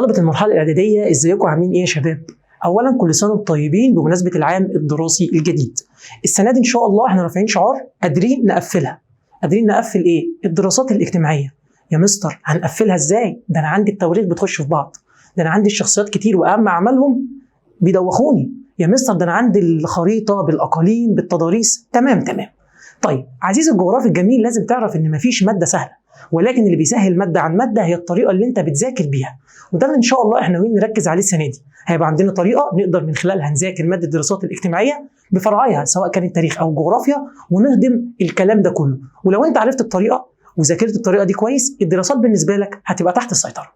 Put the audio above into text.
طلبة المرحلة الإعدادية ازيكم عاملين ايه يا شباب؟ أولا كل سنة وانتم طيبين بمناسبة العام الدراسي الجديد. السنة دي إن شاء الله احنا رافعين شعار قادرين نقفلها. قادرين نقفل ايه؟ الدراسات الاجتماعية. يا مستر هنقفلها ازاي؟ ده أنا عندي التواريخ بتخش في بعض. ده أنا عندي الشخصيات كتير وأهم أعمالهم بيدوخوني. يا مستر ده أنا عندي الخريطة بالأقاليم بالتضاريس. تمام. طيب عزيزي الجغرافي الجميل، لازم تعرف إن مفيش مادة سهلة، ولكن اللي بيسهل مادة عن مادة هي الطريقة اللي انت بتذاكر بيها، وده اللي ان شاء الله احنا ناويين نركز عليه السنة دي. هيبقى عندنا طريقة نقدر من خلالها نذاكر مادة الدراسات الاجتماعية بفرعيها سواء كان التاريخ او الجغرافيا، ونهضم الكلام ده كله. ولو انت عرفت الطريقة وذاكرت الطريقة دي كويس، الدراسات بالنسبة لك هتبقى تحت السيطرة.